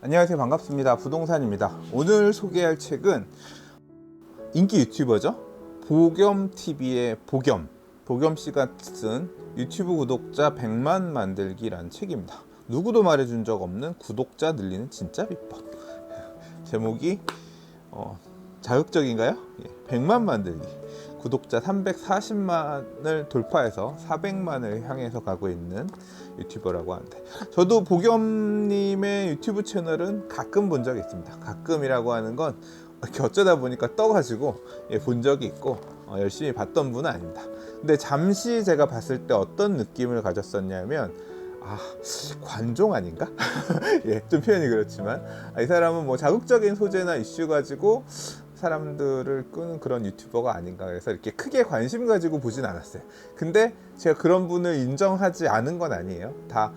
안녕하세요. 반갑습니다. 부동산입니다. 오늘 소개할 책은 인기 유튜버죠. 보겸TV의 보겸씨가 쓴 유튜브 구독자 100만 만들기라는 책입니다. 누구도 말해준 적 없는 구독자 늘리는 진짜 비법. 제목이 자극적인가요? 100만 만들기. 구독자 340만을 돌파해서 400만을 향해서 가고 있는 유튜버라고 하는데, 저도 보겸님의 유튜브 채널은 가끔 본 적이 있습니다. 가끔이라고 하는 건 이렇게 어쩌다 보니까 떠가지고 본 적이 있고 열심히 봤던 분은 아닙니다. 근데 잠시 제가 봤을 때 어떤 느낌을 가졌었냐면, 관종 아닌가? 좀 표현이 그렇지만, 이 사람은 뭐 자극적인 소재나 이슈 가지고 사람들을 끄는 그런 유튜버가 아닌가. 그래서 이렇게 크게 관심 가지고 보진 않았어요. 근데 제가 그런 분을 인정하지 않은 건 아니에요. 다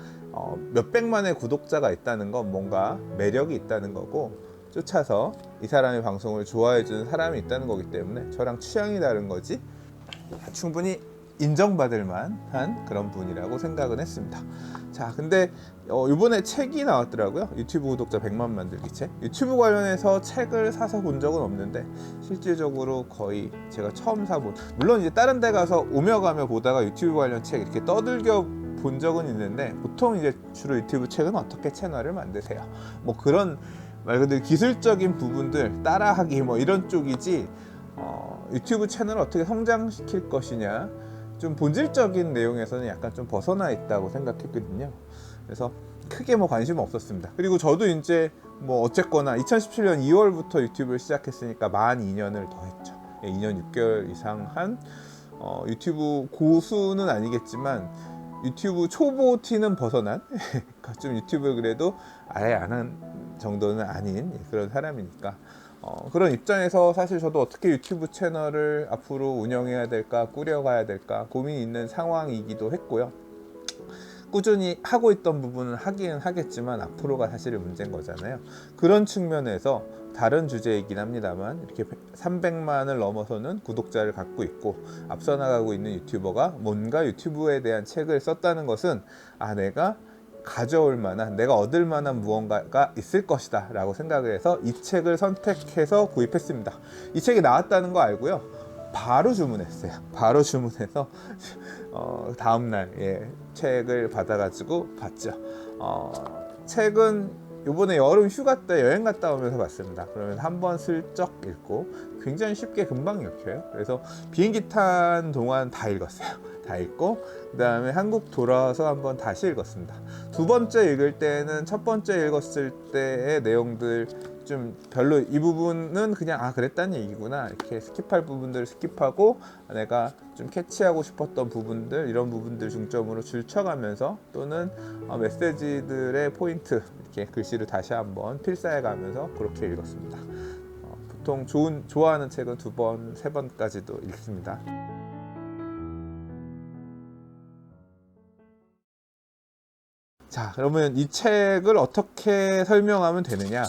몇백만의 구독자가 있다는 건 뭔가 매력이 있다는 거고, 쫓아서 이 사람의 방송을 좋아해주는 사람이 있다는 거기 때문에 저랑 취향이 다른 거지 충분히 인정받을 만한 그런 분이라고 생각은 했습니다. 자, 근데 이번에 책이 나왔더라고요. 유튜브 구독자 100만 만들기 책. 유튜브 관련해서 책을 사서 본 적은 없는데, 실질적으로 거의 제가 처음 사본, 물론 이제 다른 데 가서 오며 가며 보다가 유튜브 관련 책 이렇게 떠들겨 본 적은 있는데, 보통 이제 주로 유튜브 책은 어떻게 채널을 만드세요, 뭐 그런 말 그대로 기술적인 부분들 따라하기 뭐 이런 쪽이지, 유튜브 채널을 어떻게 성장시킬 것이냐, 좀 본질적인 내용에서는 약간 좀 벗어나 있다고 생각했거든요. 그래서 크게 뭐 관심은 없었습니다. 그리고 저도 이제 뭐 어쨌거나 2017년 2월부터 유튜브를 시작했으니까 만 2년을 더 했죠. 2년 6개월 이상 한 유튜브 고수는 아니겠지만 유튜브 초보 티는 벗어난 좀 유튜브 그래도 아예 안 한 정도는 아닌 그런 사람이니까, 그런 입장에서 사실 저도 어떻게 유튜브 채널을 앞으로 운영해야 될까, 꾸려가야 될까 고민이 있는 상황이기도 했고요. 꾸준히 하고 있던 부분은 하기는 하겠지만 앞으로가 사실은 문제인 거잖아요. 그런 측면에서 다른 주제이긴 합니다만, 이렇게 300만을 넘어서는 구독자를 갖고 있고 앞서 나가고 있는 유튜버가 뭔가 유튜브에 대한 책을 썼다는 것은, 내가 가져올 만한, 내가 얻을 만한 무언가가 있을 것이다 라고 생각을 해서 이 책을 선택해서 구입했습니다. 이 책이 나왔다는 거 알고요, 바로 주문했어요. 바로 주문해서 다음날 책을 받아가지고 봤죠. 책은 요번에 여름 휴가 때 여행 갔다 오면서 봤습니다. 그러면 한번 슬쩍 읽고 굉장히 쉽게 금방 읽혀요. 그래서 비행기 탄 동안 다 읽었어요. 다 읽고 그 다음에 한국 돌아와서 한번 다시 읽었습니다. 두 번째 읽을 때는 첫 번째 읽었을 때의 내용들 좀 별로, 이 부분은 그냥 그랬다는 얘기구나 이렇게 스킵할 부분들을 스킵하고, 내가 좀 캐치하고 싶었던 부분들, 이런 부분들 중점으로 줄쳐가면서, 또는 메시지들의 포인트 이렇게 글씨를 다시 한번 필사해 가면서 그렇게 읽었습니다. 보통 좋아하는 책은 2번, 3번까지도 읽습니다. 자, 그러면 이 책을 어떻게 설명하면 되느냐.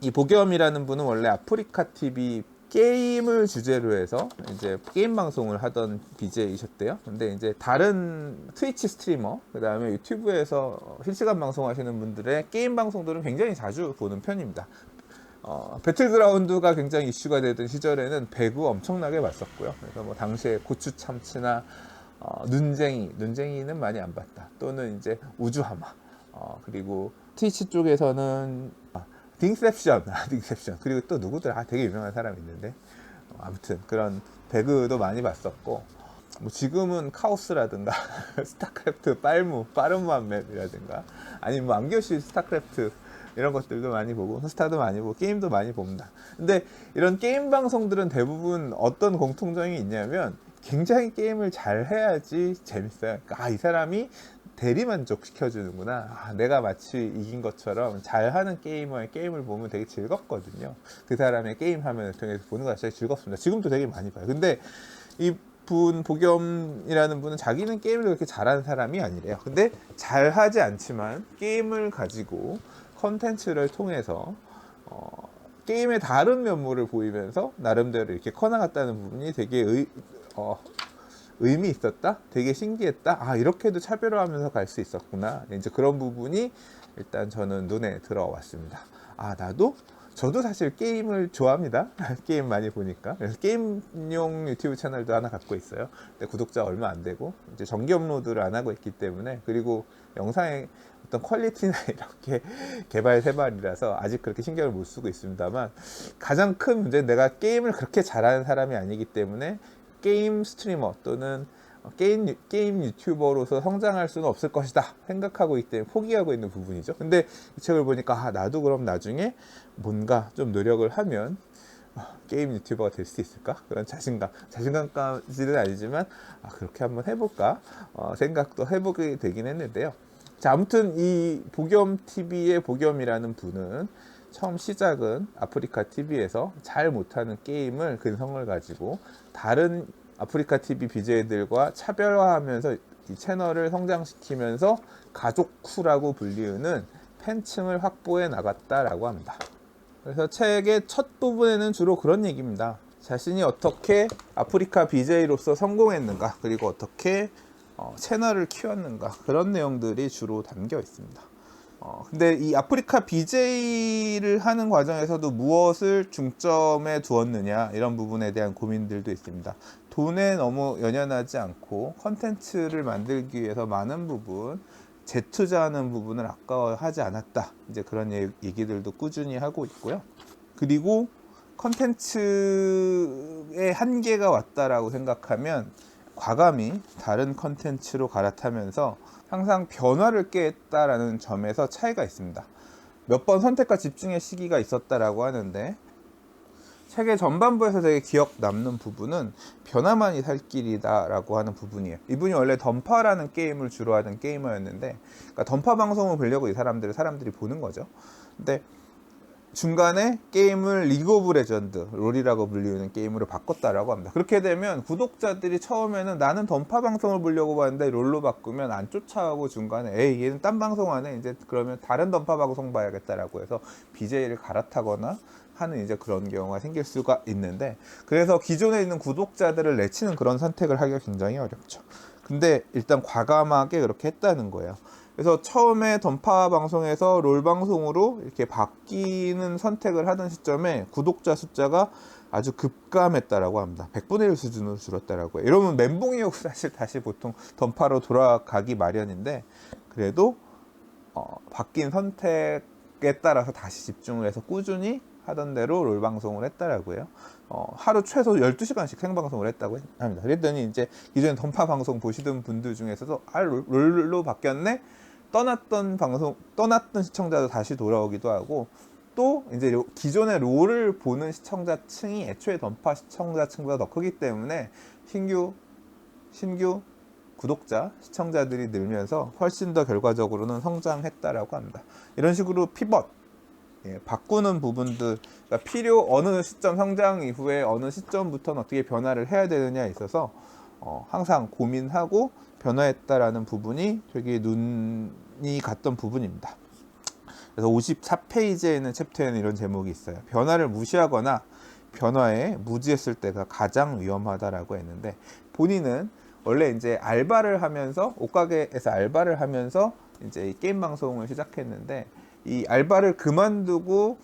이 보겸이라는 분은 원래 아프리카 TV 게임을 주제로 해서 이제 게임 방송을 하던 BJ이셨대요. 근데 이제 다른 트위치 스트리머, 그 다음에 유튜브에서 실시간 방송하시는 분들의 게임 방송들은 굉장히 자주 보는 편입니다. 배틀그라운드가 굉장히 이슈가 되던 시절에는 배구 엄청나게 봤었고요. 그래서 뭐 당시에 고추 참치나 눈쟁이는 많이 안 봤다. 또는 이제 우주하마, 그리고 트위치 쪽에서는 딩셉션, 그리고 또 누구들 되게 유명한 사람이 있는데, 아무튼 그런 배그도 많이 봤었고, 뭐 지금은 카오스라든가 스타크래프트 빠른 무한맵이라든가, 아니면 뭐 안겨시 스타크래프트 이런 것들도 많이 보고, 스타도 많이 보고, 게임도 많이 봅니다. 근데 이런 게임 방송들은 대부분 어떤 공통점이 있냐면, 굉장히 게임을 잘 해야지 재밌어요. 그러니까 이 사람이 대리만족 시켜주는구나, 내가 마치 이긴 것처럼 잘하는 게이머의 게임을 보면 되게 즐겁거든요. 그 사람의 게임 화면을 통해서 보는 것이 되게 즐겁습니다. 지금도 되게 많이 봐요. 근데 보겸이라는 분은 자기는 게임을 그렇게 잘하는 사람이 아니래요. 근데 잘하지 않지만 게임을 가지고 컨텐츠를 통해서 게임의 다른 면모를 보이면서 나름대로 이렇게 커나갔다는 부분이 되게 의미 있었다, 되게 신기했다, 아 이렇게도 차별화하면서 갈 수 있었구나, 이제 그런 부분이 일단 저는 눈에 들어왔습니다. 아 저도 사실 게임을 좋아합니다. 게임 많이 보니까. 그래서 게임용 유튜브 채널도 하나 갖고 있어요. 근데 구독자 얼마 안 되고 이제 정기 업로드를 안 하고 있기 때문에, 그리고 영상의 어떤 퀄리티나 이렇게 개발 세발이라서 아직 그렇게 신경을 못 쓰고 있습니다만, 가장 큰 문제는 내가 게임을 그렇게 잘하는 사람이 아니기 때문에 게임 스트리머 또는 게임 유튜버로서 성장할 수는 없을 것이다 생각하고 있기 때문에 포기하고 있는 부분이죠. 근데 이 책을 보니까 나도 그럼 나중에 뭔가 좀 노력을 하면 게임 유튜버가 될 수 있을까? 그런 자신감까지는 아니지만 그렇게 한번 해볼까? 생각도 해보게 되긴 했는데요. 자, 아무튼 이 보겸TV의 보겸이라는 분은 처음 시작은 아프리카TV에서 잘 못하는 게임을 근성을 가지고 다른 아프리카TV BJ들과 차별화하면서 이 채널을 성장시키면서 가족쿠라고 불리우는 팬층을 확보해 나갔다라고 합니다. 그래서 책의 첫 부분에는 주로 그런 얘기입니다. 자신이 어떻게 아프리카 BJ로서 성공했는가, 그리고 어떻게 채널을 키웠는가, 그런 내용들이 주로 담겨 있습니다. 근데 이 아프리카 BJ를 하는 과정에서도 무엇을 중점에 두었느냐, 이런 부분에 대한 고민들도 있습니다. 돈에 너무 연연하지 않고 컨텐츠를 만들기 위해서 많은 부분 재투자하는 부분을 아까워하지 않았다, 이제 그런 얘기들도 꾸준히 하고 있고요. 그리고 컨텐츠의 한계가 왔다라고 생각하면 과감히 다른 컨텐츠로 갈아타면서 항상 변화를 꾀했다라는 점에서 차이가 있습니다. 몇 번 선택과 집중의 시기가 있었다라고 하는데, 책의 전반부에서 되게 기억 남는 부분은 변화만이 살 길이다라고 하는 부분이에요. 이분이 원래 던파라는 게임을 주로 하던 게이머였는데, 그러니까 던파 방송을 보려고 이 사람들이 보는 거죠. 근데 중간에 게임을 리그 오브 레전드, 롤이라고 불리우는 게임으로 바꿨다라고 합니다. 그렇게 되면 구독자들이 처음에는 나는 던파 방송을 보려고 봤는데 롤로 바꾸면 안 쫓아오고, 중간에 에이 얘는 딴 방송 하네, 이제 그러면 다른 던파 방송 봐야겠다라고 해서 BJ를 갈아타거나 하는 이제 그런 경우가 생길 수가 있는데, 그래서 기존에 있는 구독자들을 내치는 그런 선택을 하기가 굉장히 어렵죠. 근데 일단 과감하게 그렇게 했다는 거예요. 그래서 처음에 던파 방송에서 롤 방송으로 이렇게 바뀌는 선택을 하던 시점에 구독자 숫자가 아주 급감했다라고 합니다. 100분의 1 수준으로 줄었다라고 해요. 이러면 멘붕이고 사실 다시 보통 던파로 돌아가기 마련인데, 그래도 바뀐 선택에 따라서 다시 집중을 해서 꾸준히 하던 대로 롤 방송을 했다라고 해요. 하루 최소 12시간씩 생방송을 했다고 합니다. 그랬더니 이제 기존에 던파 방송 보시던 분들 중에서도 롤로 바뀌었네? 떠났던 시청자도 다시 돌아오기도 하고, 또 이제 기존의 롤을 보는 시청자층이 애초에 던파 시청자층보다 더 크기 때문에 신규 구독자, 시청자들이 늘면서 훨씬 더 결과적으로는 성장했다라고 합니다. 이런 식으로 피벗, 바꾸는 부분들, 그러니까 어느 시점 성장 이후에 어느 시점부터는 어떻게 변화를 해야 되느냐에 있어서 항상 고민하고 변화했다라는 부분이 되게 눈이 갔던 부분입니다. 그래서 54페이지에 있는 챕터에는 이런 제목이 있어요. 변화를 무시하거나 변화에 무지했을 때가 가장 위험하다라고 했는데, 본인은 원래 이제 알바를 하면서, 옷가게에서 알바를 하면서 이제 게임 방송을 시작했는데, 이 알바를 그만두고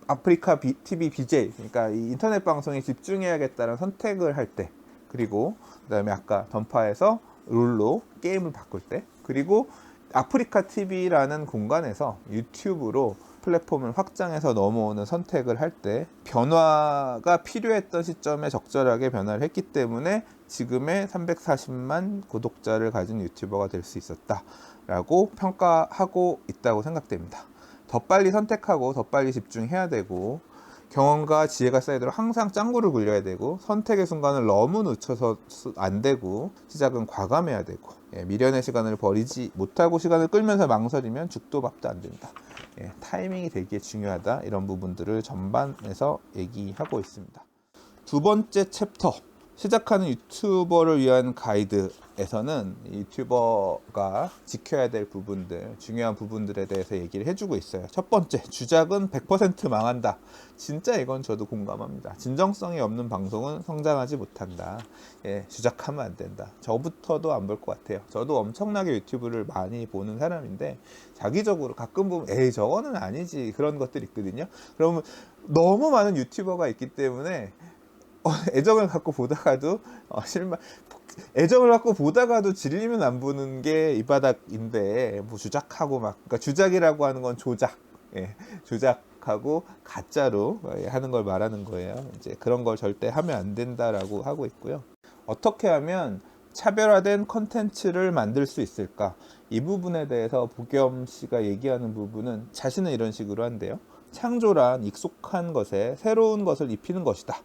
아프리카 TV BJ, 그러니까 이 인터넷 방송에 집중해야겠다는 선택을 할 때, 그리고 그 다음에 아까 던파에서 롤로 게임을 바꿀 때, 그리고 아프리카 TV라는 공간에서 유튜브로 플랫폼을 확장해서 넘어오는 선택을 할 때 변화가 필요했던 시점에 적절하게 변화를 했기 때문에 지금의 340만 구독자를 가진 유튜버가 될 수 있었다라고 평가하고 있다고 생각됩니다. 더 빨리 선택하고 더 빨리 집중해야 되고, 경험과 지혜가 쌓이도록 항상 짱구를 굴려야 되고, 선택의 순간을 너무 늦춰서 안 되고, 시작은 과감해야 되고, 미련의 시간을 버리지 못하고 시간을 끌면서 망설이면 죽도 밥도 안 됩니다. 타이밍이 되게 중요하다, 이런 부분들을 전반에서 얘기하고 있습니다. 두 번째 챕터, 시작하는 유튜버를 위한 가이드에서는 유튜버가 지켜야 될 부분들, 중요한 부분들에 대해서 얘기를 해주고 있어요. 첫 번째, 주작은 100% 망한다. 진짜 이건 저도 공감합니다. 진정성이 없는 방송은 성장하지 못한다. 예, 주작하면 안 된다. 저부터도 안 볼 것 같아요. 저도 엄청나게 유튜브를 많이 보는 사람인데 자기적으로 가끔 보면 에이 저거는 아니지 그런 것들이 있거든요. 그러면 너무 많은 유튜버가 있기 때문에 애정을 갖고 보다가도 실망, 애정을 갖고 보다가도 질리면 안 보는 게 이 바닥인데 뭐 주작하고 막, 그러니까 주작이라고 하는 건 조작, 예, 조작하고 가짜로 하는 걸 말하는 거예요. 이제 그런 걸 절대 하면 안 된다라고 하고 있고요. 어떻게 하면 차별화된 컨텐츠를 만들 수 있을까? 이 부분에 대해서 보겸 씨가 얘기하는 부분은 자신은 이런 식으로 한대요. 창조란 익숙한 것에 새로운 것을 입히는 것이다.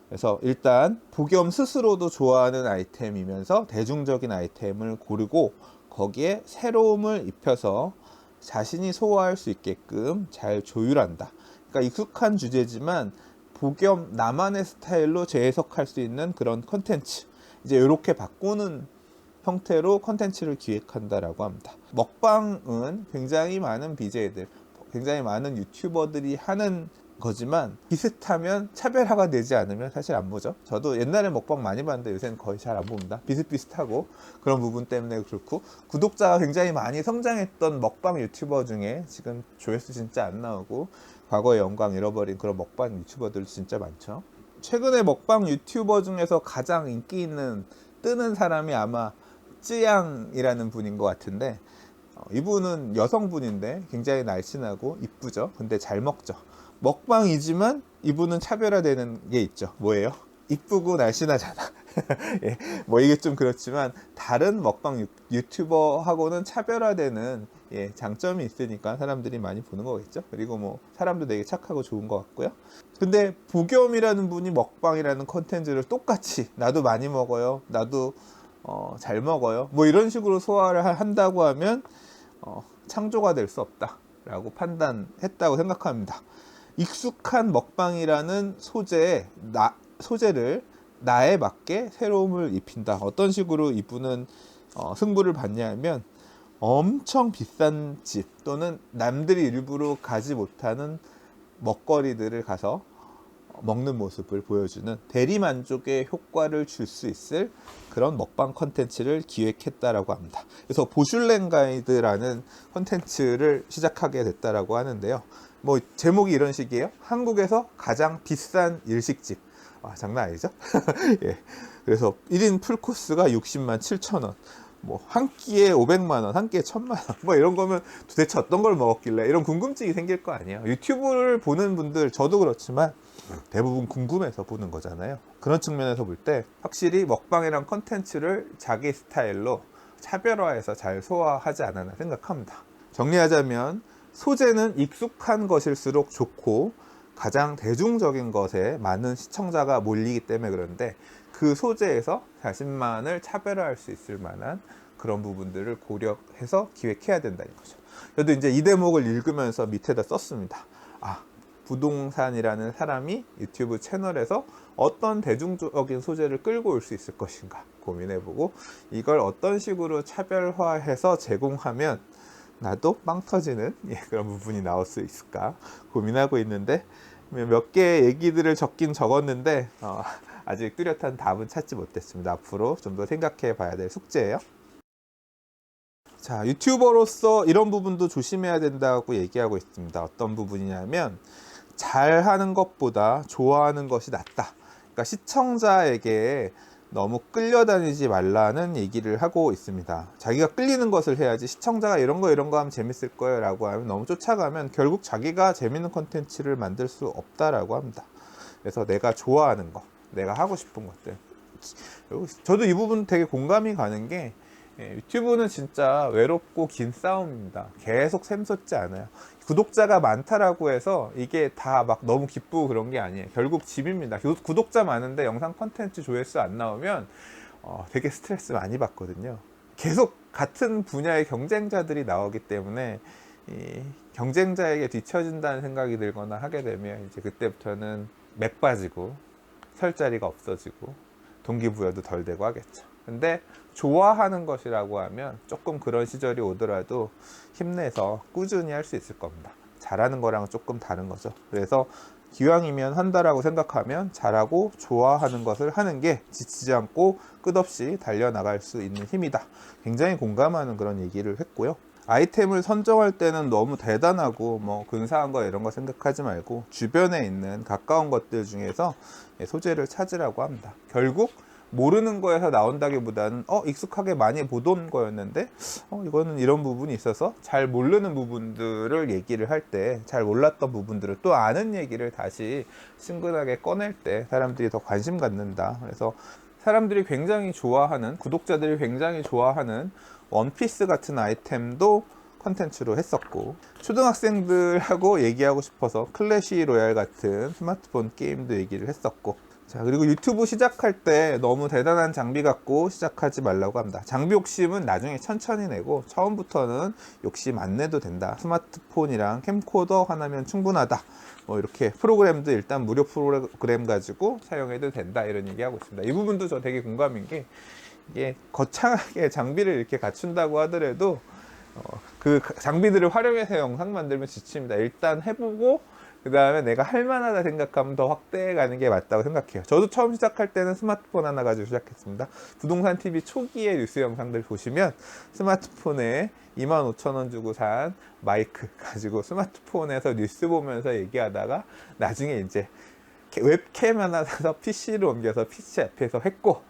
그래서 일단 보겸 스스로도 좋아하는 아이템이면서 대중적인 아이템을 고르고 거기에 새로움을 입혀서 자신이 소화할 수 있게끔 잘 조율한다. 그러니까 익숙한 주제지만 보겸 나만의 스타일로 재해석할 수 있는 그런 컨텐츠, 이제 이렇게 바꾸는 형태로 컨텐츠를 기획한다라고 합니다. 먹방은 굉장히 많은 BJ들, 굉장히 많은 유튜버들이 하는 거지만 비슷하면 차별화가 되지 않으면 사실 안 보죠. 저도 옛날에 먹방 많이 봤는데 요새는 거의 잘 안 봅니다. 비슷비슷하고 그런 부분 때문에 그렇고, 구독자가 굉장히 많이 성장했던 먹방 유튜버 중에 지금 조회수 진짜 안 나오고 과거의 영광 잃어버린 그런 먹방 유튜버들 진짜 많죠. 최근에 먹방 유튜버 중에서 가장 인기 있는 뜨는 사람이 아마 쯔양이라는 분인 것 같은데, 이분은 여성분인데 굉장히 날씬하고 이쁘죠. 근데 잘 먹죠. 먹방이지만 이분은 차별화되는 게 있죠. 뭐예요? 이쁘고 날씬하잖아. 예, 뭐 이게 좀 그렇지만 다른 먹방 유튜버하고는 차별화되는, 예, 장점이 있으니까 사람들이 많이 보는 거겠죠. 그리고 뭐 사람도 되게 착하고 좋은 것 같고요. 근데 보겸이라는 분이 먹방이라는 컨텐츠를 똑같이 나도 많이 먹어요, 나도 잘 먹어요, 뭐 이런 식으로 소화를 한다고 하면 창조가 될 수 없다라고 판단했다고 생각합니다. 익숙한 먹방이라는 소재를 나에 맞게 새로움을 입힌다. 어떤 식으로 이분은 승부를 받냐면, 엄청 비싼 집 또는 남들이 일부러 가지 못하는 먹거리들을 가서 먹는 모습을 보여주는 대리만족의 효과를 줄 수 있을 그런 먹방 컨텐츠를 기획했다라고 합니다. 그래서 보슐랭 가이드라는 컨텐츠를 시작하게 됐다라고 하는데요. 뭐 제목이 이런 식이에요. 한국에서 가장 비싼 일식집. 장난 아니죠? 예. 그래서 1인 풀코스가 60만 7천 원. 뭐 한 끼에 500만 원, 한 끼에 1000만 원. 뭐 이런 거면 도대체 어떤 걸 먹었길래, 이런 궁금증이 생길 거 아니에요. 유튜브를 보는 분들, 저도 그렇지만 대부분 궁금해서 보는 거잖아요. 그런 측면에서 볼 때 확실히 먹방이란 컨텐츠를 자기 스타일로 차별화해서 잘 소화하지 않았나 생각합니다. 정리하자면 소재는 익숙한 것일수록 좋고 가장 대중적인 것에 많은 시청자가 몰리기 때문에 그런데, 그 소재에서 자신만을 차별화할 수 있을 만한 그런 부분들을 고려해서 기획해야 된다는 거죠. 저도 이제 이 대목을 읽으면서 밑에다 썼습니다. 부동산이라는 사람이 유튜브 채널에서 어떤 대중적인 소재를 끌고 올 수 있을 것인가 고민해보고, 이걸 어떤 식으로 차별화해서 제공하면 나도 빵 터지는, 그런 부분이 나올 수 있을까 고민하고 있는데, 몇 개의 얘기들을 적긴 적었는데 아직 뚜렷한 답은 찾지 못했습니다. 앞으로 좀 더 생각해 봐야 될 숙제예요. 자, 유튜버로서 이런 부분도 조심해야 된다고 얘기하고 있습니다. 어떤 부분이냐면, 잘하는 것보다 좋아하는 것이 낫다. 그러니까 시청자에게 너무 끌려다니지 말라는 얘기를 하고 있습니다. 자기가 끌리는 것을 해야지, 시청자가 이런 거 하면 재밌을 거예요 라고 하면 너무 쫓아가면 결국 자기가 재밌는 컨텐츠를 만들 수 없다라고 합니다. 그래서 내가 좋아하는 거, 내가 하고 싶은 것들. 저도 이 부분 되게 공감이 가는 게, 유튜브는 진짜 외롭고 긴 싸움입니다. 계속 샘솟지 않아요. 구독자가 많다라고 해서 이게 다 막 너무 기쁘고 그런 게 아니에요. 결국 집입니다. 구독자 많은데 영상 컨텐츠 조회수 안 나오면 되게 스트레스 많이 받거든요. 계속 같은 분야의 경쟁자들이 나오기 때문에 이 경쟁자에게 뒤처진다는 생각이 들거나 하게 되면 이제 그때부터는 맥 빠지고 설 자리가 없어지고 동기부여도 덜 되고 하겠죠. 근데 좋아하는 것이라고 하면 조금 그런 시절이 오더라도 힘내서 꾸준히 할 수 있을 겁니다. 잘하는 거랑은 조금 다른 거죠. 그래서 기왕이면 한다라고 생각하면 잘하고 좋아하는 것을 하는 게 지치지 않고 끝없이 달려나갈 수 있는 힘이다. 굉장히 공감하는 그런 얘기를 했고요. 아이템을 선정할 때는 너무 대단하고 뭐 근사한 거 이런 거 생각하지 말고 주변에 있는 가까운 것들 중에서 소재를 찾으라고 합니다. 결국 모르는 거에서 나온다기보다는 익숙하게 많이 보던 거였는데 이거는 이런 부분이 있어서 잘 모르는 부분들을 얘기를 할 때 잘 몰랐던 부분들을 또 아는 얘기를 다시 친근하게 꺼낼 때 사람들이 더 관심 갖는다. 그래서 사람들이 굉장히 좋아하는, 구독자들이 굉장히 좋아하는 원피스 같은 아이템도 컨텐츠로 했었고, 초등학생들하고 얘기하고 싶어서 클래시 로얄 같은 스마트폰 게임도 얘기를 했었고, 자, 그리고 유튜브 시작할 때 너무 대단한 장비 갖고 시작하지 말라고 합니다. 장비 욕심은 나중에 천천히 내고 처음부터는 욕심 안 내도 된다. 스마트폰이랑 캠코더 하나면 충분하다. 뭐 이렇게 프로그램도 일단 무료 프로그램 가지고 사용해도 된다. 이런 얘기하고 있습니다. 이 부분도 저 되게 공감인 게, 이게 거창하게 장비를 이렇게 갖춘다고 하더라도 그 장비들을 활용해서 영상 만들면 지칩니다. 일단 해보고 그 다음에 내가 할만하다 생각하면 더 확대해 가는 게 맞다고 생각해요. 저도 처음 시작할 때는 스마트폰 하나 가지고 시작했습니다. 부동산 TV 초기의 뉴스 영상들 보시면 스마트폰에 25,000원 주고 산 마이크 가지고 스마트폰에서 뉴스 보면서 얘기하다가 나중에 이제 웹캠 하나 사서 PC로 옮겨서 PC 앞에서 했고,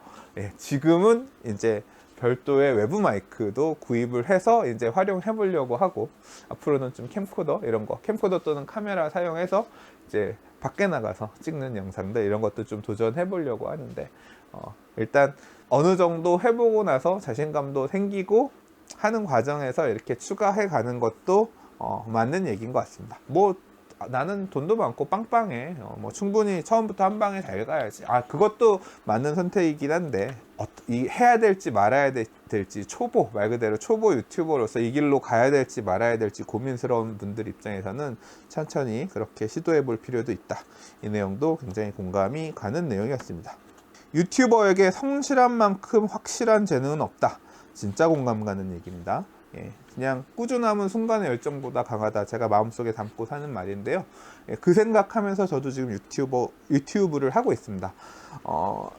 지금은 이제 별도의 외부 마이크도 구입을 해서 이제 활용해 보려고 하고, 앞으로는 좀 캠코더 이런 거, 캠코더 또는 카메라 사용해서 이제 밖에 나가서 찍는 영상들 이런 것도 좀 도전해 보려고 하는데, 일단 어느 정도 해보고 나서 자신감도 생기고 하는 과정에서 이렇게 추가해 가는 것도 맞는 얘기인 것 같습니다. 뭐 나는 돈도 많고 빵빵해, 뭐 충분히 처음부터 한 방에 잘 가야지, 그것도 맞는 선택이긴 한데, 해야 될지 말아야 될지, 초보, 말 그대로 초보 유튜버로서 이 길로 가야 될지 말아야 될지 고민스러운 분들 입장에서는 천천히 그렇게 시도해 볼 필요도 있다. 이 내용도 굉장히 공감이 가는 내용이었습니다. 유튜버에게 성실한 만큼 확실한 재능은 없다. 진짜 공감 가는 얘기입니다. 그냥 꾸준함은 순간의 열정보다 강하다. 제가 마음속에 담고 사는 말인데요. 그 생각하면서 저도 지금 유튜브를 하고 있습니다.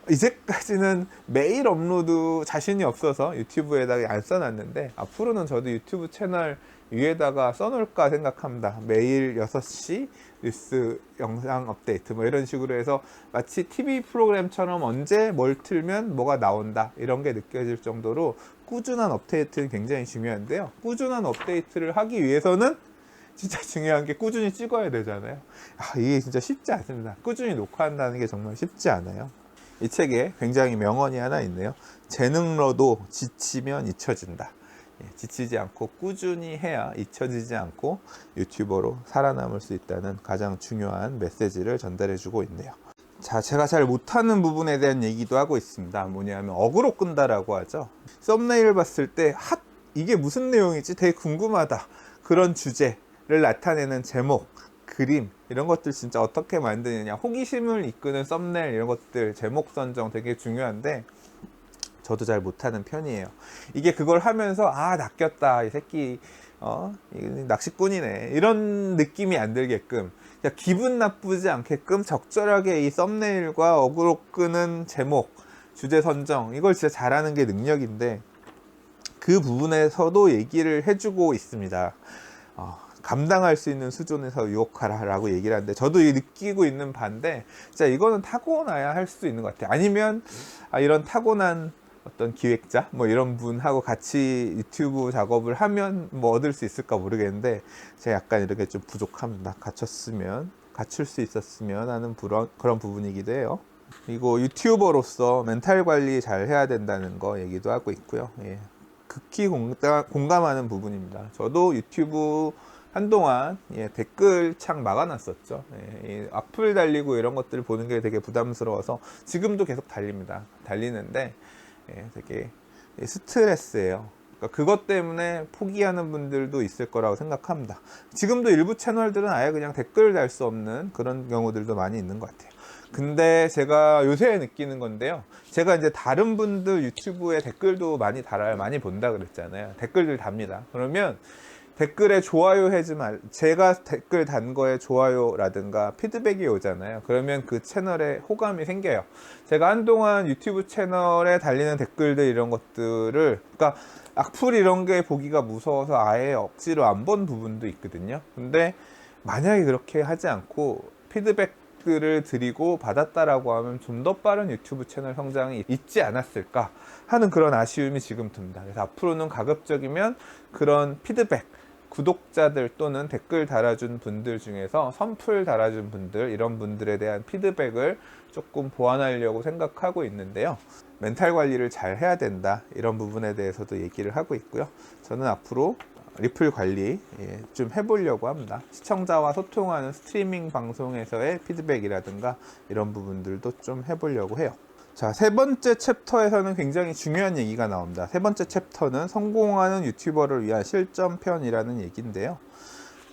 이제까지는 매일 업로드 자신이 없어서 유튜브에다가 안 써놨는데, 앞으로는 저도 유튜브 채널 위에다가 써놓을까 생각합니다. 매일 6시 뉴스 영상 업데이트 뭐 이런 식으로 해서 마치 TV 프로그램처럼 언제 뭘 틀면 뭐가 나온다 이런 게 느껴질 정도로 꾸준한 업데이트는 굉장히 중요한데요. 꾸준한 업데이트를 하기 위해서는 진짜 중요한 게 꾸준히 찍어야 되잖아요. 이게 진짜 쉽지 않습니다. 꾸준히 녹화한다는 게 정말 쉽지 않아요. 이 책에 굉장히 명언이 하나 있네요. 재능러도 지치면 잊혀진다. 지치지 않고 꾸준히 해야 잊혀지지 않고 유튜버로 살아남을 수 있다는 가장 중요한 메시지를 전달해 주고 있네요. 자, 제가 잘 못하는 부분에 대한 얘기도 하고 있습니다. 뭐냐면 어그로 끈다라고 하죠. 썸네일 봤을 때 이게 무슨 내용이지? 되게 궁금하다. 그런 주제를 나타내는 제목, 그림 이런 것들 진짜 어떻게 만드느냐, 호기심을 이끄는 썸네일 이런 것들 제목 선정 되게 중요한데 저도 잘 못하는 편이에요. 이게 그걸 하면서 낚였다 이 새끼 낚시꾼이네 이런 느낌이 안 들게끔, 기분 나쁘지 않게끔 적절하게 이 썸네일과 어그로 끄는 제목, 주제 선정 이걸 진짜 잘하는 게 능력인데, 그 부분에서도 얘기를 해주고 있습니다. 감당할 수 있는 수준에서 유혹하라 라고 얘기를 하는데, 저도 느끼고 있는 바인데 진짜 이거는 타고나야 할 수 있는 것 같아요. 아니면 이런 타고난 어떤 기획자 뭐 이런 분하고 같이 유튜브 작업을 하면 뭐 얻을 수 있을까 모르겠는데, 제가 약간 이렇게 좀 부족합니다. 갖출 수 있었으면 하는 그런 부분이기도 해요. 그리고 유튜버로서 멘탈 관리 잘 해야 된다는 거 얘기도 하고 있고요. 극히 공감하는 부분입니다. 저도 유튜브 한동안 댓글창 막아놨었죠. 악플 달리고 이런 것들을 보는 게 되게 부담스러워서 지금도 계속 달리는데 되게 스트레스예요. 그러니까 그것 때문에 포기하는 분들도 있을 거라고 생각합니다. 지금도 일부 채널들은 아예 그냥 댓글 달 수 없는 그런 경우들도 많이 있는 것 같아요. 근데 제가 요새 느끼는 건데요. 제가 이제 다른 분들 유튜브에 댓글도 많이 달아요. 많이 본다 그랬잖아요. 댓글들 답니다. 그러면 댓글에 좋아요 해지 말, 제가 댓글 단 거에 좋아요라든가 피드백이 오잖아요. 그러면 그 채널에 호감이 생겨요. 제가 한동안 유튜브 채널에 달리는 댓글들 이런 것들을, 그러니까 악플 이런 게 보기가 무서워서 아예 억지로 안 본 부분도 있거든요. 근데 만약에 그렇게 하지 않고 피드백들을 드리고 받았다라고 하면 좀 더 빠른 유튜브 채널 성장이 있지 않았을까 하는 그런 아쉬움이 지금 듭니다. 그래서 앞으로는 가급적이면 그런 피드백, 구독자들 또는 댓글 달아준 분들 중에서 선풀 달아준 분들, 이런 분들에 대한 피드백을 조금 보완하려고 생각하고 있는데요. 멘탈 관리를 잘 해야 된다, 이런 부분에 대해서도 얘기를 하고 있고요. 저는 앞으로 리플 관리 좀 해보려고 합니다. 시청자와 소통하는 스트리밍 방송에서의 피드백이라든가 이런 부분들도 좀 해보려고 해요. 자, 세 번째 챕터에서는 굉장히 중요한 얘기가 나옵니다. 세 번째 챕터는 성공하는 유튜버를 위한 실전편이라는 얘기인데요.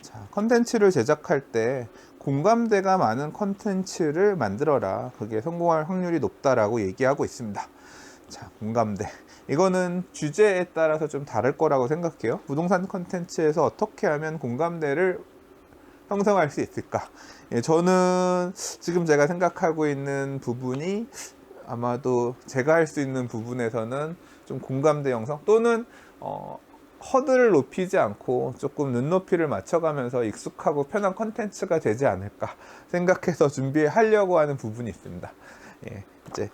자, 컨텐츠를 제작할 때 공감대가 많은 컨텐츠를 만들어라. 그게 성공할 확률이 높다라고 얘기하고 있습니다. 자, 공감대. 이거는 주제에 따라서 좀 다를 거라고 생각해요. 부동산 컨텐츠에서 어떻게 하면 공감대를 형성할 수 있을까? 저는 지금 제가 생각하고 있는 부분이 아마도 제가 할 수 있는 부분에서는 좀 공감대 형성 또는 허들을 높이지 않고 조금 눈높이를 맞춰가면서 익숙하고 편한 컨텐츠가 되지 않을까 생각해서 준비하려고 하는 부분이 있습니다. 이제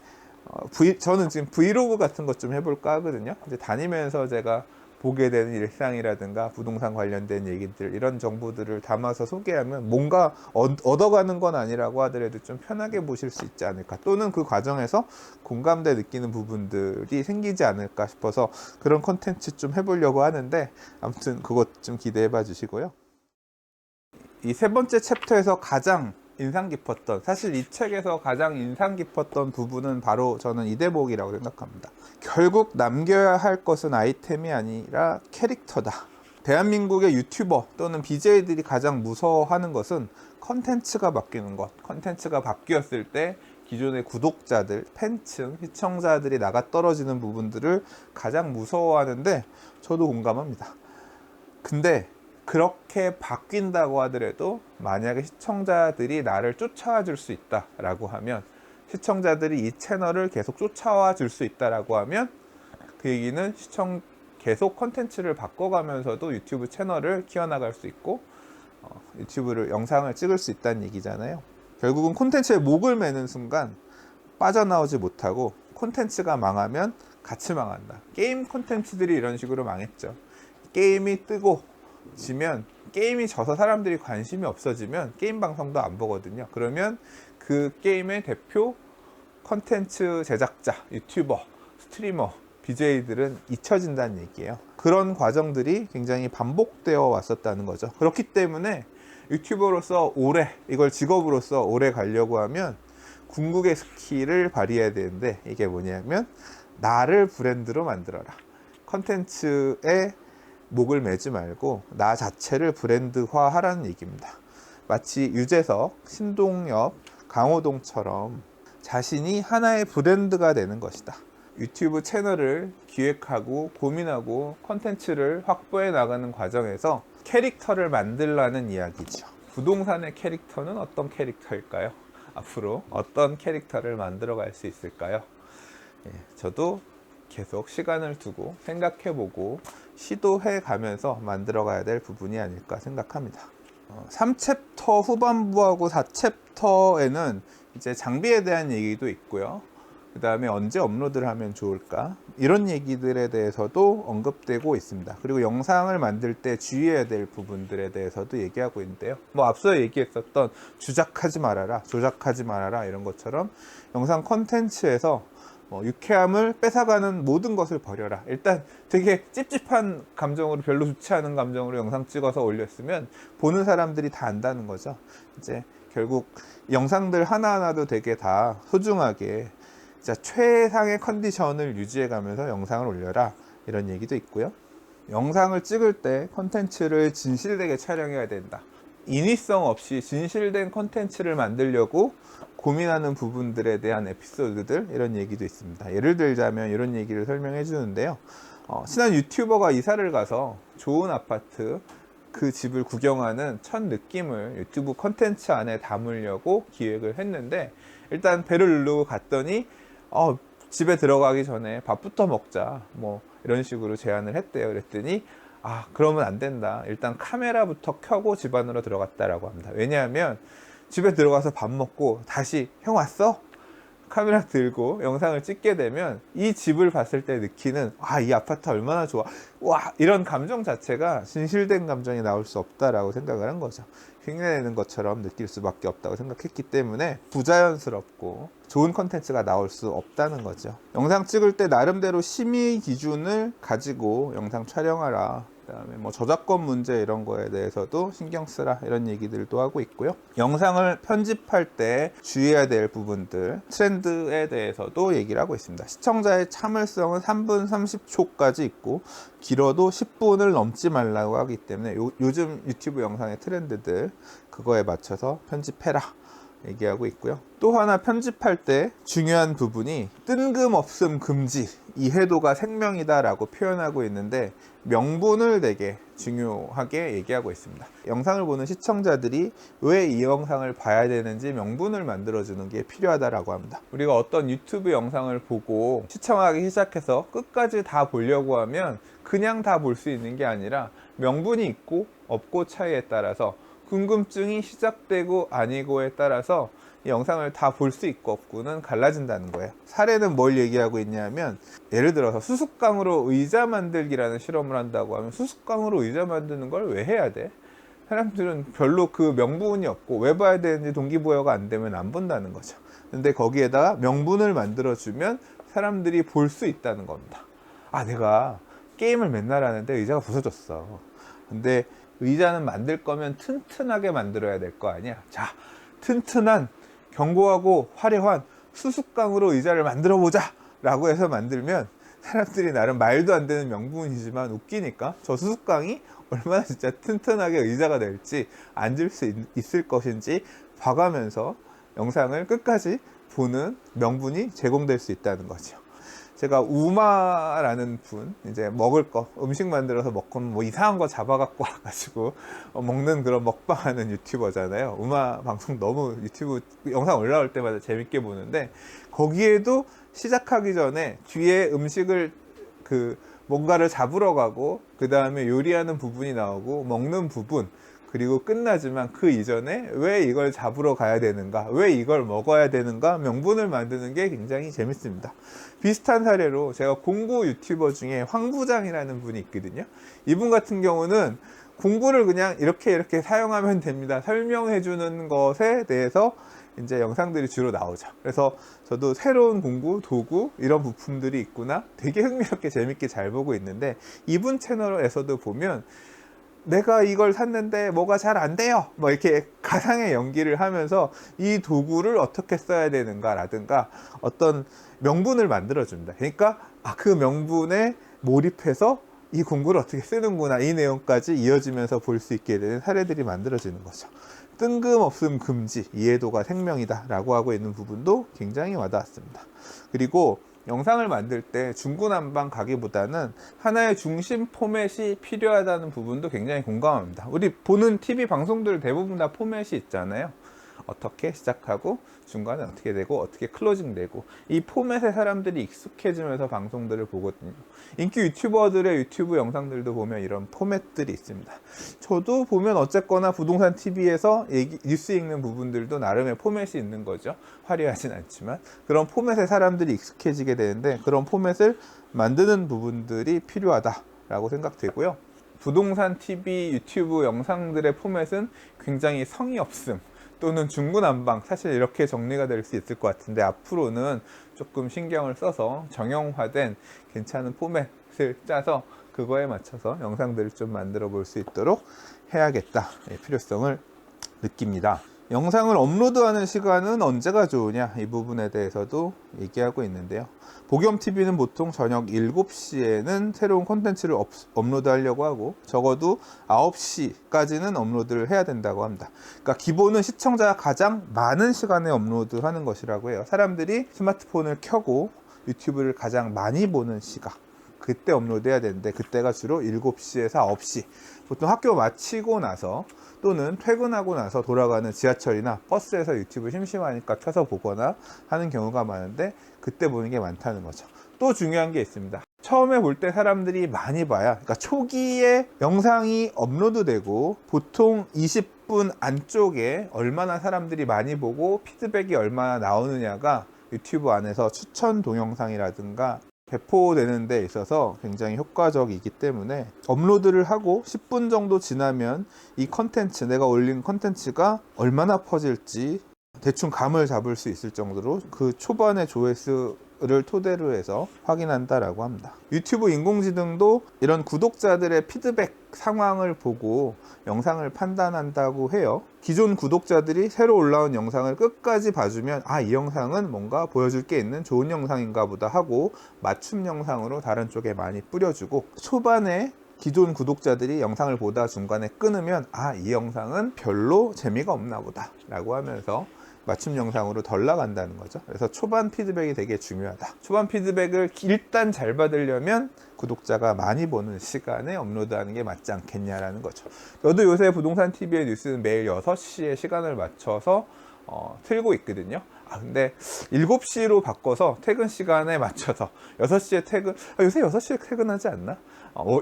저는 지금 브이로그 같은 것 좀 해볼까 하거든요. 이제 다니면서 제가 보게 되는 일상이라든가 부동산 관련된 얘기들, 이런 정보들을 담아서 소개하면 뭔가 얻어가는 건 아니라고 하더라도 좀 편하게 보실 수 있지 않을까, 또는 그 과정에서 공감대 느끼는 부분들이 생기지 않을까 싶어서 그런 컨텐츠 좀 해보려고 하는데, 아무튼 그것 좀 기대해 봐 주시고요. 이 세 번째 챕터에서 가장 인상 깊었던, 사실 이 책에서 가장 인상 깊었던 부분은 바로 저는 이 대목이라고 생각합니다. 결국 남겨야 할 것은 아이템이 아니라 캐릭터다. 대한민국의 유튜버 또는 BJ들이 가장 무서워하는 것은 컨텐츠가 바뀌는 것. 컨텐츠가 바뀌었을 때 기존의 구독자들, 팬층, 시청자들이 나가 떨어지는 부분들을 가장 무서워하는데 저도 공감합니다. 근데 그렇게 바뀐다고 하더라도 만약에 시청자들이 나를 쫓아와 줄 수 있다라고 하면, 시청자들이 이 채널을 계속 쫓아와 줄 수 있다라고 하면, 그 얘기는 계속 컨텐츠를 바꿔가면서도 유튜브 채널을 키워나갈 수 있고 유튜브를 영상을 찍을 수 있다는 얘기잖아요. 결국은 콘텐츠에 목을 매는 순간 빠져나오지 못하고 콘텐츠가 망하면 같이 망한다. 게임 콘텐츠들이 이런 식으로 망했죠. 게임이 뜨고 지면, 게임이 져서 사람들이 관심이 없어지면 게임 방송도 안 보거든요. 그러면 그 게임의 대표 컨텐츠 제작자, 유튜버, 스트리머, BJ들은 잊혀진다는 얘기예요. 그런 과정들이 굉장히 반복되어 왔었다는 거죠. 그렇기 때문에 유튜버로서 오래, 이걸 직업으로서 오래 가려고 하면 궁극의 스킬을 발휘해야 되는데, 이게 뭐냐면 나를 브랜드로 만들어라. 컨텐츠에 목을 매지 말고 나 자체를 브랜드화 하라는 얘기입니다. 마치 유재석, 신동엽, 강호동처럼 자신이 하나의 브랜드가 되는 것이다. 유튜브 채널을 기획하고 고민하고 컨텐츠를 확보해 나가는 과정에서 캐릭터를 만들라는 이야기죠. 부동산의 캐릭터는 어떤 캐릭터일까요? 앞으로 어떤 캐릭터를 만들어 갈 수 있을까요? 저도 계속 시간을 두고 생각해보고 시도해 가면서 만들어 가야 될 부분이 아닐까 생각합니다. 3챕터 후반부하고 4챕터에는 이제 장비에 대한 얘기도 있고요. 그 다음에 언제 업로드를 하면 좋을까, 이런 얘기들에 대해서도 언급되고 있습니다. 그리고 영상을 만들 때 주의해야 될 부분들에 대해서도 얘기하고 있는데요. 앞서 얘기했었던 주작하지 말아라, 조작하지 말아라, 이런 것처럼 영상 콘텐츠에서 유쾌함을 뺏어가는 모든 것을 버려라. 일단 되게 찝찝한 감정으로, 별로 좋지 않은 감정으로 영상 찍어서 올렸으면 보는 사람들이 다 안다는 거죠. 이제 결국 영상들 하나하나도 되게 다 소중하게 진짜 최상의 컨디션을 유지해 가면서 영상을 올려라, 이런 얘기도 있고요. 영상을 찍을 때 컨텐츠를 진실되게 촬영해야 된다. 인위성 없이 진실된 컨텐츠를 만들려고 고민하는 부분들에 대한 에피소드들, 이런 얘기도 있습니다. 예를 들자면 이런 얘기를 설명해 주는데요. 친한 유튜버가 이사를 가서 좋은 아파트, 그 집을 구경하는 첫 느낌을 유튜브 컨텐츠 안에 담으려고 기획을 했는데, 일단 배를 누르고 갔더니 집에 들어가기 전에 밥부터 먹자, 뭐 이런 식으로 제안을 했대요. 그랬더니 그러면 안 된다, 일단 카메라부터 켜고 집 안으로 들어갔다라고 합니다. 왜냐하면 집에 들어가서 밥 먹고 다시 형 왔어? 카메라 들고 영상을 찍게 되면 이 집을 봤을 때 느끼는 이 아파트 얼마나 좋아, 와, 이런 감정 자체가 진실된 감정이 나올 수 없다라고 생각을 한 거죠. 흉내내는 것처럼 느낄 수밖에 없다고 생각했기 때문에 부자연스럽고 좋은 컨텐츠가 나올 수 없다는 거죠. 영상 찍을 때 나름대로 심의 기준을 가지고 영상 촬영하라, 그다음에 뭐 저작권 문제 이런 거에 대해서도 신경 쓰라, 이런 얘기들도 하고 있고요. 영상을 편집할 때 주의해야 될 부분들, 트렌드에 대해서도 얘기를 하고 있습니다. 시청자의 참을성은 3분 30초까지 있고 길어도 10분을 넘지 말라고 하기 때문에 요즘 유튜브 영상의 트렌드들, 그거에 맞춰서 편집해라 얘기하고 있고요. 또 하나 편집할 때 중요한 부분이 뜬금없음 금지, 이해도가 생명이다 라고 표현하고 있는데, 명분을 되게 중요하게 얘기하고 있습니다. 영상을 보는 시청자들이 왜 이 영상을 봐야 되는지 명분을 만들어주는 게 필요하다라고 합니다. 우리가 어떤 유튜브 영상을 보고 시청하기 시작해서 끝까지 다 보려고 하면 그냥 다 볼 수 있는 게 아니라 명분이 있고 없고 차이에 따라서, 궁금증이 시작되고 아니고에 따라서 이 영상을 다 볼 수 있고 없고는 갈라진다는 거예요. 사례는 뭘 얘기하고 있냐면, 예를 들어서 수수깡으로 의자 만들기라는 실험을 한다고 하면 수수깡으로 의자 만드는 걸 왜 해야 돼? 사람들은 별로 그 명분이 없고 왜 봐야 되는지 동기부여가 안 되면 안 본다는 거죠. 근데 거기에다가 명분을 만들어주면 사람들이 볼 수 있다는 겁니다. 내가 게임을 맨날 하는데 의자가 부서졌어. 근데 의자는 만들 거면 튼튼하게 만들어야 될 거 아니야. 자, 튼튼한, 견고하고 화려한 수수깡으로 의자를 만들어 보자 라고 해서 만들면 사람들이 나름 말도 안 되는 명분이지만 웃기니까 저 수수깡이 얼마나 진짜 튼튼하게 의자가 될지, 앉을 수 있을 것인지 봐가면서 영상을 끝까지 보는 명분이 제공될 수 있다는 거죠. 제가 우마라는 분, 이제 먹을 거, 음식 만들어서 먹고 뭐 이상한 거 잡아갖고 와가지고 먹는 그런 먹방하는 유튜버잖아요. 우마 방송 너무 유튜브 영상 올라올 때마다 재밌게 보는데, 거기에도 시작하기 전에 뒤에 음식을 뭔가를 잡으러 가고 그 다음에 요리하는 부분이 나오고 먹는 부분, 그리고 끝나지만 그 이전에 왜 이걸 잡으러 가야 되는가, 왜 이걸 먹어야 되는가 명분을 만드는 게 굉장히 재밌습니다. 비슷한 사례로 제가 공구 유튜버 중에 황부장이라는 분이 있거든요. 이분 같은 경우는 공구를 그냥 이렇게 사용하면 됩니다, 설명해 주는 것에 대해서 이제 영상들이 주로 나오죠. 그래서 저도 새로운 공구, 도구, 이런 부품들이 있구나 되게 흥미롭게 재밌게 잘 보고 있는데, 이분 채널에서도 보면 내가 이걸 샀는데 뭐가 잘 안 돼요, 뭐 이렇게 가상의 연기를 하면서 이 도구를 어떻게 써야 되는가 라든가 어떤 명분을 만들어 줍니다. 그러니까 그 명분에 몰입해서 이 공구를 어떻게 쓰는구나, 이 내용까지 이어지면서 볼 수 있게 되는 사례들이 만들어지는 거죠. 뜬금없음 금지, 이해도가 생명이다 라고 하고 있는 부분도 굉장히 와닿았습니다. 그리고 영상을 만들 때 중구난방 가기보다는 하나의 중심 포맷이 필요하다는 부분도 굉장히 공감합니다. 우리 보는 TV 방송들 대부분 다 포맷이 있잖아요. 어떻게 시작하고 중간에 어떻게 되고 어떻게 클로징 되고, 이 포맷에 사람들이 익숙해지면서 방송들을 보거든요. 인기 유튜버들의 유튜브 영상들도 보면 이런 포맷들이 있습니다. 저도 보면 어쨌거나 부동산 TV에서 뉴스 읽는 부분들도 나름의 포맷이 있는 거죠. 화려하진 않지만 그런 포맷에 사람들이 익숙해지게 되는데, 그런 포맷을 만드는 부분들이 필요하다라고 생각되고요. 부동산 TV 유튜브 영상들의 포맷은 굉장히 성의 없음 또는 중구난방, 사실 이렇게 정리가 될 수 있을 것 같은데, 앞으로는 조금 신경을 써서 정형화된 괜찮은 포맷을 짜서 그거에 맞춰서 영상들을 좀 만들어 볼 수 있도록 해야겠다, 필요성을 느낍니다. 영상을 업로드하는 시간은 언제가 좋으냐, 이 부분에 대해서도 얘기하고 있는데요. 보겸TV는 보통 저녁 7시에는 새로운 콘텐츠를 업로드 하려고 하고, 적어도 9시까지는 업로드를 해야 된다고 합니다. 그러니까 기본은 시청자가 가장 많은 시간에 업로드 하는 것이라고 해요. 사람들이 스마트폰을 켜고 유튜브를 가장 많이 보는 시각, 그때 업로드 해야 되는데, 그때가 주로 7시에서 9시, 보통 학교 마치고 나서 또는 퇴근하고 나서 돌아가는 지하철이나 버스에서 유튜브 심심하니까 켜서 보거나 하는 경우가 많은데, 그때 보는 게 많다는 거죠. 또 중요한 게 있습니다. 처음에 볼 때 사람들이 많이 봐야, 그러니까 초기에 영상이 업로드되고 보통 20분 안쪽에 얼마나 사람들이 많이 보고 피드백이 얼마나 나오느냐가 유튜브 안에서 추천 동영상이라든가 배포되는 데 있어서 굉장히 효과적이기 때문에, 업로드를 하고 10분 정도 지나면 이 컨텐츠, 내가 올린 컨텐츠가 얼마나 퍼질지 대충 감을 잡을 수 있을 정도로 그 초반의 조회수를 토대로 해서 확인한다라고 합니다. 유튜브 인공지능도 이런 구독자들의 피드백 상황을 보고 영상을 판단한다고 해요. 기존 구독자들이 새로 올라온 영상을 끝까지 봐주면, 아, 이 영상은 뭔가 보여줄 게 있는 좋은 영상인가 보다 하고 맞춤 영상으로 다른 쪽에 많이 뿌려주고, 초반에 기존 구독자들이 영상을 보다 중간에 끊으면, 아, 이 영상은 별로 재미가 없나 보다 라고 하면서 맞춤 영상으로 덜 나간다는 거죠. 그래서 초반 피드백이 되게 중요하다. 초반 피드백을 일단 잘 받으려면 구독자가 많이 보는 시간에 업로드하는 게 맞지 않겠냐라는 거죠. 저도 요새 부동산 TV의 뉴스는 매일 6시에 시간을 맞춰서 틀고 있거든요. 근데 7시로 바꿔서 퇴근 시간에 맞춰서 6시에 퇴근, 요새 6시에 퇴근하지 않나?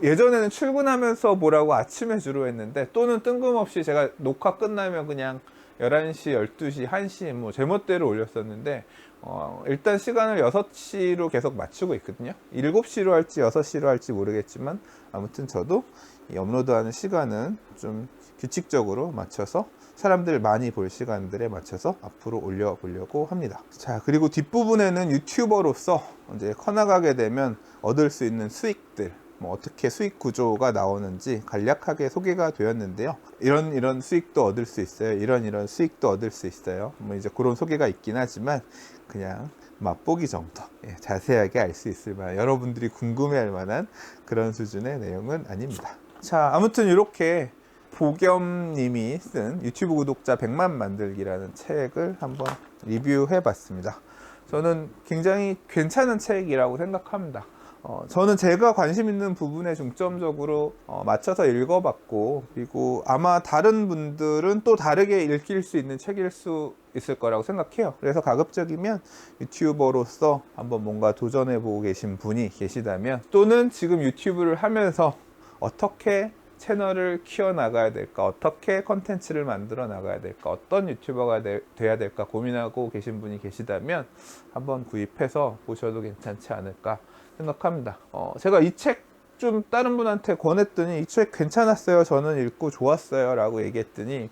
예전에는 출근하면서 보라고 아침에 주로 했는데, 또는 뜬금없이 제가 녹화 끝나면 그냥 11시, 12시, 1시 뭐 제멋대로 올렸었는데, 일단 시간을 6시로 계속 맞추고 있거든요. 7시로 할지 6시로 할지 모르겠지만, 아무튼 저도 이 업로드하는 시간은 좀 규칙적으로 맞춰서 사람들 많이 볼 시간들에 맞춰서 앞으로 올려보려고 합니다. 자, 그리고 뒷부분에는 유튜버로서 이제 커나가게 되면 얻을 수 있는 수익들, 어떻게 수익 구조가 나오는지 간략하게 소개가 되었는데요. 이런 수익도 얻을 수 있어요. 이런 수익도 얻을 수 있어요. 이제 그런 소개가 있긴 하지만, 그냥 맛보기 정도, 자세하게 알 수 있을 만한, 여러분들이 궁금해할 만한 그런 수준의 내용은 아닙니다. 자, 아무튼 이렇게 보겸님이 쓴 유튜브 구독자 100만 만들기라는 책을 한번 리뷰해 봤습니다. 저는 굉장히 괜찮은 책이라고 생각합니다. 저는 제가 관심 있는 부분에 중점적으로 맞춰서 읽어봤고, 그리고 아마 다른 분들은 또 다르게 읽힐 수 있는 책일 수 있을 거라고 생각해요. 그래서 가급적이면 유튜버로서 한번 뭔가 도전해보고 계신 분이 계시다면, 또는 지금 유튜브를 하면서 어떻게 채널을 키워나가야 될까, 어떻게 컨텐츠를 만들어 나가야 될까, 어떤 유튜버가 돼야 될까 고민하고 계신 분이 계시다면 한번 구입해서 보셔도 괜찮지 않을까 생각합니다. 제가 이 책 좀 다른 분한테 권했더니, 이 책 괜찮았어요, 저는 읽고 좋았어요 라고 얘기했더니,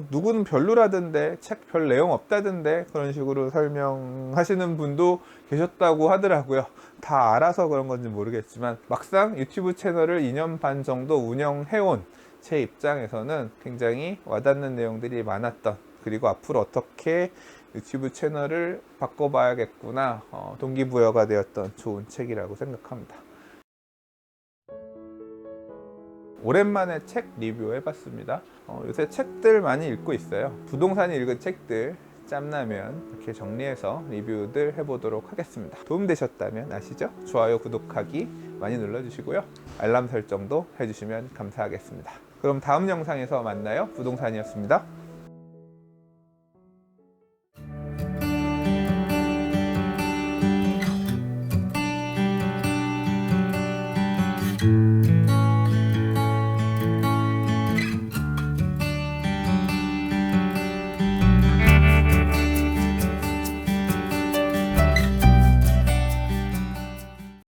누구는 별로라던데, 책 별 내용 없다던데, 그런 식으로 설명하시는 분도 계셨다고 하더라고요. 다 알아서 그런 건지 모르겠지만, 막상 유튜브 채널을 2년 반 정도 운영해온 제 입장에서는 굉장히 와닿는 내용들이 많았던, 그리고 앞으로 어떻게 유튜브 채널을 바꿔봐야겠구나, 동기부여가 되었던 좋은 책이라고 생각합니다. 오랜만에 책 리뷰 해봤습니다. 요새 책들 많이 읽고 있어요. 부동산이 읽은 책들 짬나면 이렇게 정리해서 리뷰들 해보도록 하겠습니다. 도움되셨다면 아시죠? 좋아요, 구독하기 많이 눌러주시고요. 알람 설정도 해주시면 감사하겠습니다. 그럼 다음 영상에서 만나요. 부동산이었습니다.